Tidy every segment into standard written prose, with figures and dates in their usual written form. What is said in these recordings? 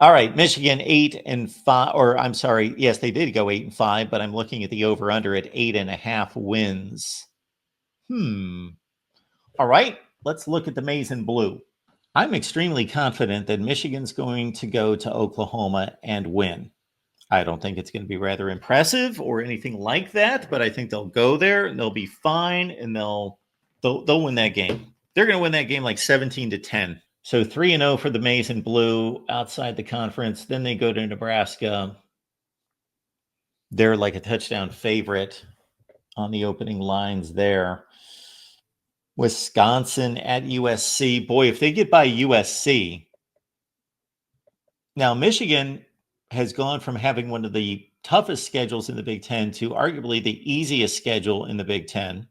All right, Michigan 8-5, or I'm sorry, yes, they did go 8-5, but I'm looking at the over/under at 8.5 wins. All right, let's look at the maize and blue. I'm extremely confident that Michigan's going to go to Oklahoma and win. I don't think it's going to be rather impressive or anything like that, but I think they'll go there and they'll be fine and they'll win that game. They're going to win that game like 17-10. So 3-0 for the maize and blue outside the conference. Then they go to Nebraska. They're like a touchdown favorite on the opening lines there. Wisconsin at USC. Boy, if they get by USC. Now, Michigan has gone from having one of the toughest schedules in the Big Ten to arguably the easiest schedule in the Big Ten.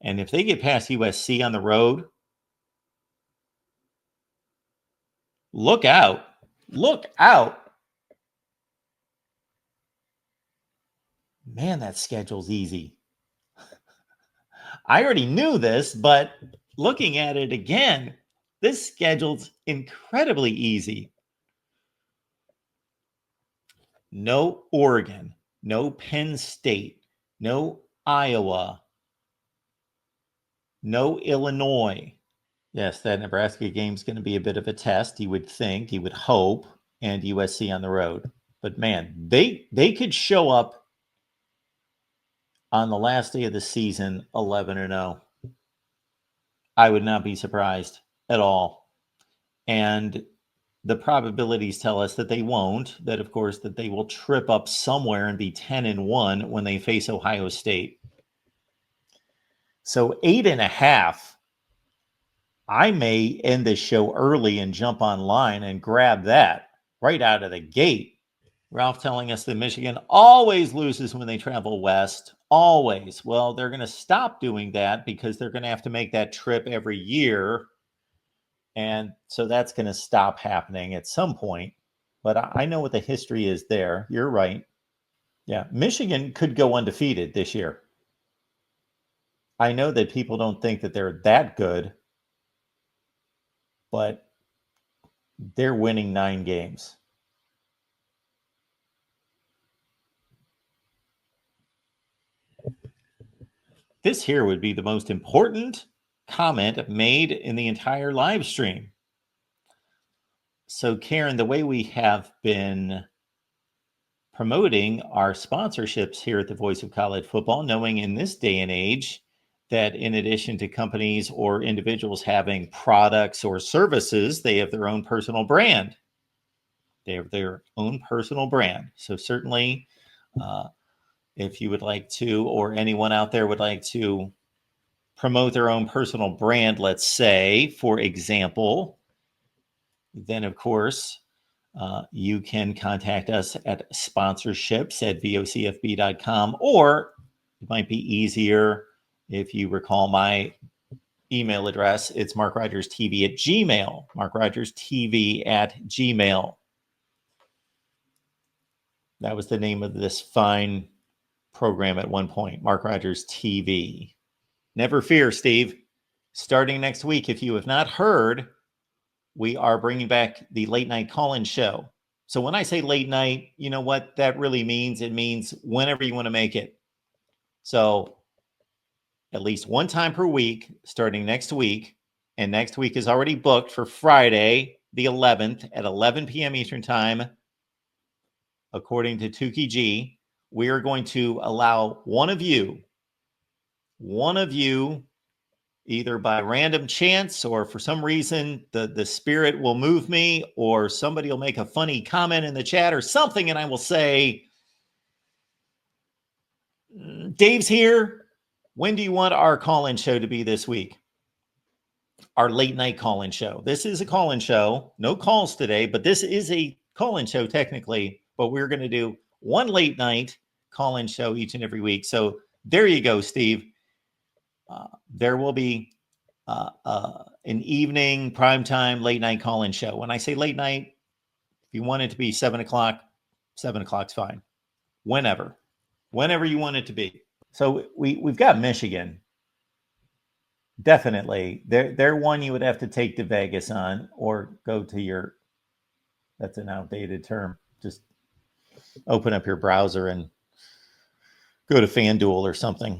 And if they get past USC on the road, look out. Look out. Man, that schedule's easy. I already knew this, but looking at it again, this schedule's incredibly easy. No Oregon, no Penn State, no Iowa, no Illinois. Yes, that Nebraska game's going to be a bit of a test, you would think, you would hope, and USC on the road. But man, they could show up on the last day of the season 11-0. I would not be surprised at all. And the probabilities tell us that they won't, that of course that they will trip up somewhere and be 10-1 when they face Ohio State. So 8.5. I may end this show early and jump online and grab that right out of the gate. Ralph telling us that Michigan always loses when they travel west. Always. Well, they're going to stop doing that because they're going to have to make that trip every year. And so that's going to stop happening at some point. But I know what the history is there. You're right. Yeah, Michigan could go undefeated this year. I know that people don't think that they're that good, but they're winning 9 games. This here would be the most important comment made in the entire live stream. So, Karen, the way we have been promoting our sponsorships here at the Voice of College Football, knowing in this day and age that in addition to companies or individuals having products or services, they have their own personal brand. They have their own personal brand. So certainly, if you would like to, or anyone out there would like to promote their own personal brand, let's say, for example, then of course, you can contact us at sponsorships@vocfb.com, or it might be easier if you recall my email address. It's MarkRogersTV@gmail.com. MarkRogersTV@gmail.com. That was the name of this fine program at one point, Mark Rogers TV. Never fear, Steve. Starting next week, if you have not heard, we are bringing back the late night call-in show. So when I say late night, you know what that really means? It means whenever you want to make it. So at least one time per week, starting next week. And next week is already booked for Friday, the 11th at 11 p.m. Eastern Time. According to Tukey G, we are going to allow one of you, either by random chance or for some reason the spirit will move me, or somebody will make a funny comment in the chat or something, and I will say, Dave's here. When do you want our call-in show to be this week? Our late night call-in show. This is a call-in show. No calls today, but this is a call-in show technically, but we're going to do one late night call-in show each and every week. So there you go, Steve. There will be an evening, primetime, late night call-in show. When I say late night, if you want it to be 7 o'clock, 7 o'clock's fine. Whenever you want it to be. So we've got Michigan. Definitely. They're one you would have to take to Vegas on, or go to your That's an outdated term. Just open up your browser and go to FanDuel or something.